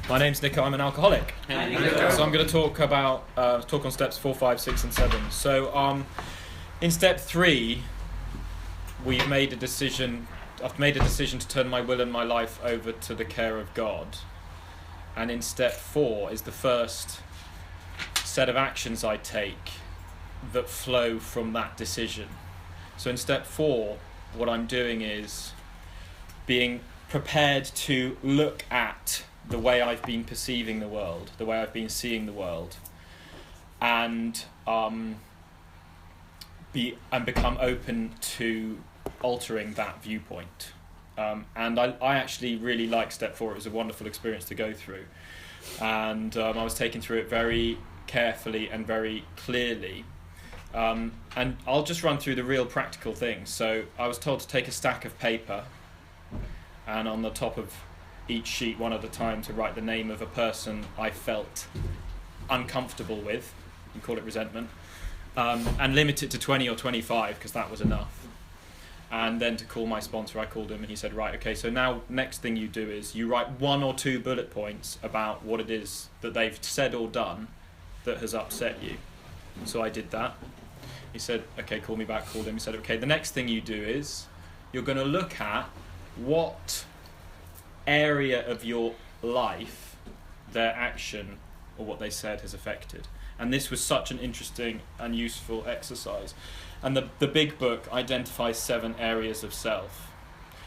My name's Nico, I'm an alcoholic. Hey, So I'm going to talk on steps 4, 5, 6 and 7. So in step 3, I've made a decision to turn my will and my life over to the care of God. And in step 4 is the first set of actions I take that flow from that decision. So in step 4, what I'm doing is being prepared to look at the way I've been perceiving the world, the way I've been seeing the world, and become open to altering that viewpoint. And I actually really like step 4. It was a wonderful experience to go through, and I was taken through it very carefully and very clearly. And I'll just run through the real practical things. So I was told to take a stack of paper, and on the top of each sheet, one at a time, to write the name of a person I felt uncomfortable with, you can call it resentment, and limit it to 20 or 25 because that was enough. And then to call my sponsor, I called him and he said, right, okay, so now next thing you do is you write 1 or 2 bullet points about what it is that they've said or done that has upset you. So I did that. He said, okay, call me back, called him. He said, okay, the next thing you do is you're going to look at what area of your life their action or what they said has affected. And this was such an interesting and useful exercise. And the big book identifies 7 areas of self.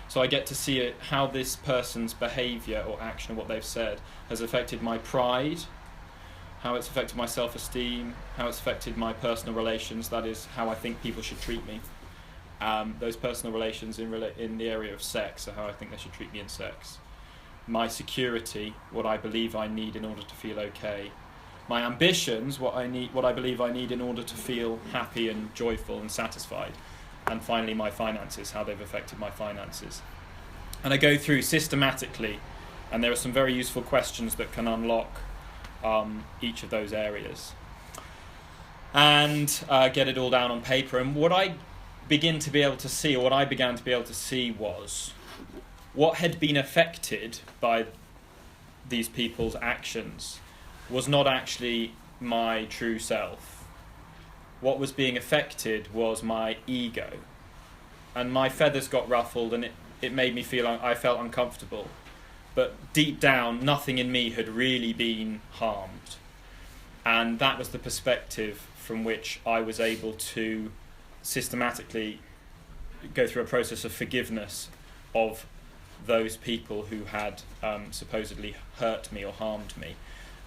So I get to see it, how this person's behaviour or action or what they've said has affected my pride, how it's affected my self-esteem, how it's affected my personal relations, that is, how I think people should treat me. Those personal relations in the area of sex are how I think they should treat me in sex. My security, what I believe I need in order to feel okay. My ambitions, what I believe I need in order to feel happy and joyful and satisfied. And finally, my finances, how they've affected my finances. And I go through systematically, and there are some very useful questions that can unlock each of those areas. And get it all down on paper. And what I began to be able to see was what had been affected by these people's actions was not actually my true self. What was being affected was my ego. And my feathers got ruffled and it made me feel, I felt uncomfortable. But deep down, nothing in me had really been harmed. And that was the perspective from which I was able to systematically go through a process of forgiveness of those people who had supposedly hurt me or harmed me.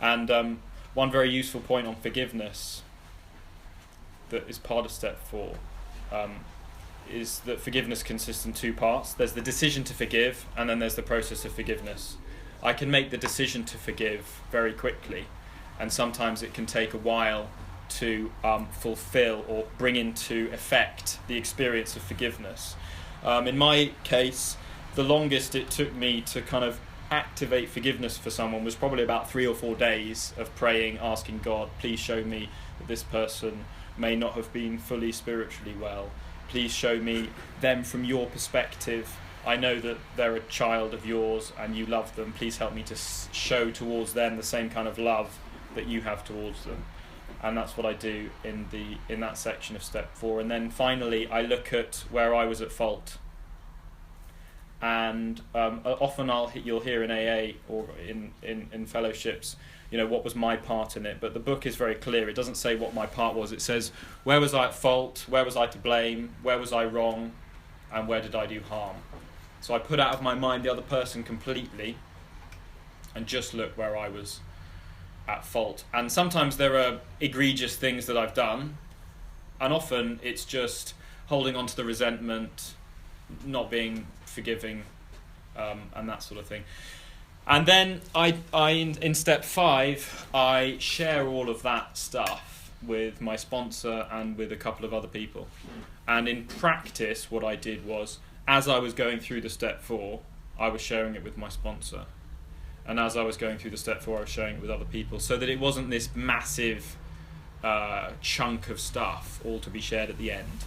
And one very useful point on forgiveness that is part of step 4 is that forgiveness consists in 2 parts. There's the decision to forgive, and then there's the process of forgiveness. I can make the decision to forgive very quickly, and sometimes it can take a while to fulfill or bring into effect the experience of forgiveness. In my case, the longest it took me to kind of activate forgiveness for someone was probably about 3 or 4 days of praying, asking God, please show me that this person may not have been fully spiritually well. Please show me them from your perspective. I know that they're a child of yours and you love them. Please help me to show towards them the same kind of love that you have towards them. And that's what I do in that section of step 4. And then finally, I look at where I was at fault. And often you'll hear in AA or in fellowships, what was my part in it? But the book is very clear. It doesn't say what my part was. It says, where was I at fault? Where was I to blame? Where was I wrong? And where did I do harm? So I put out of my mind the other person completely and just look where I was at fault. And sometimes there are egregious things that I've done. And often it's just holding on to the resentment, not being forgiving, and that sort of thing. And then in step 5, I share all of that stuff with my sponsor and with a couple of other people. And in practice, what I did was, as I was going through the step 4, I was sharing it with my sponsor. And as I was going through the step 4, I was sharing it with other people, so that it wasn't this massive chunk of stuff all to be shared at the end.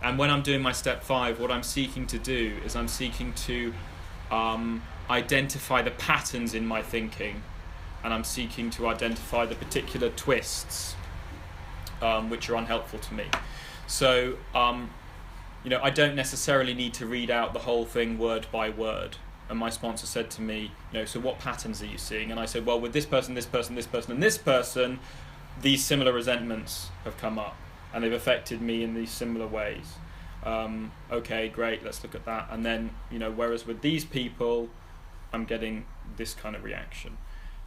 And when I'm doing my step 5, what I'm seeking to do is I'm seeking to identify the patterns in my thinking, and I'm seeking to identify the particular twists which are unhelpful to me. So, I don't necessarily need to read out the whole thing word by word. And my sponsor said to me, so what patterns are you seeing? And I said, well, with this person, this person, this person, and this person, these similar resentments have come up, and they've affected me in these similar ways. Okay, great, let's look at that. And then, whereas with these people, I'm getting this kind of reaction.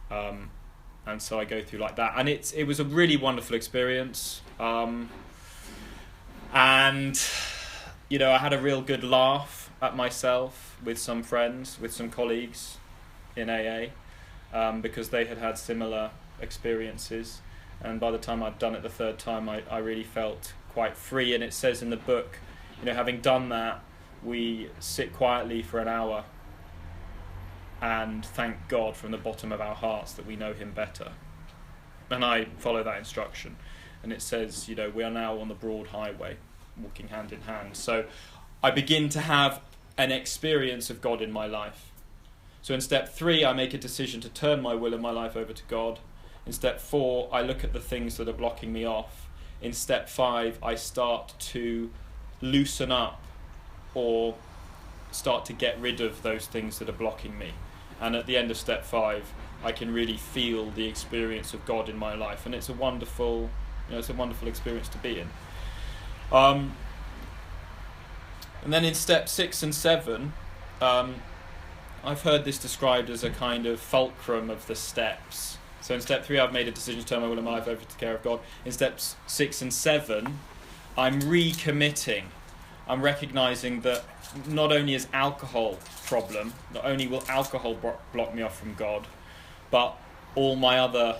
And so I go through like that. And it was a really wonderful experience. And, I had a real good laugh at myself with some friends, with some colleagues in AA, because they had similar experiences. And by the time I'd done it the third time, I really felt quite free. And it says in the book, having done that, we sit quietly for an hour and thank God from the bottom of our hearts that we know him better. And I follow that instruction. And it says, we are now on the broad highway, walking hand in hand. So I begin to have an experience of God in my life. So in step 3, I make a decision to turn my will and my life over to God. In step 4, I look at the things that are blocking me off. In step 5, I start to loosen up or start to get rid of those things that are blocking me. And at the end of step 5, I can really feel the experience of God in my life, and it's a wonderful, experience to be in. And then in step 6 and 7, I've heard this described as a kind of fulcrum of the steps. So in step 3, I've made a decision to turn my will and my life over to the care of God. In steps 6 and 7, I'm recommitting. I'm recognising that not only is alcohol a problem, not only will alcohol block me off from God, but all my other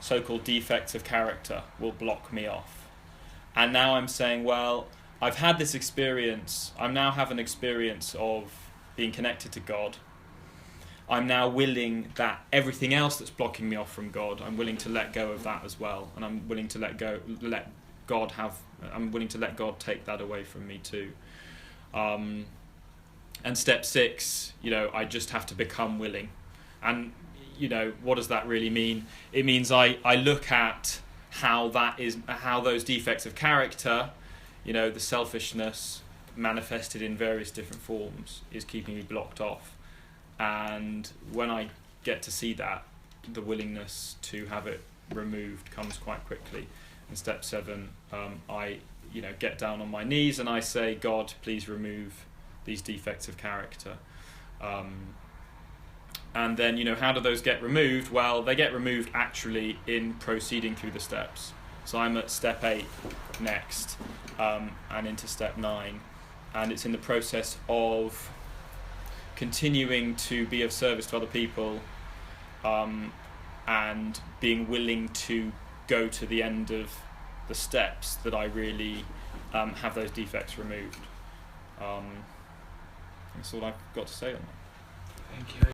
so-called defects of character will block me off. And now I'm saying, well, I've had this experience. I now have an experience of being connected to God. I'm now willing that everything else that's blocking me off from God, I'm willing to let go of that as well. And I'm willing to I'm willing to let God take that away from me too. And step 6, I just have to become willing. And, what does that really mean? It means I look at how those defects of character, the selfishness manifested in various different forms is keeping me blocked off. And when I get to see that, the willingness to have it removed comes quite quickly. In step 7, I get down on my knees and I say, God, please remove these defects of character. And then, how do those get removed? Well, they get removed actually in proceeding through the steps. So I'm at step 8 next, and into step 9. And it's in the process of continuing to be of service to other people, and being willing to go to the end of the steps that I really have those defects removed. That's all I've got to say on that. Thank you.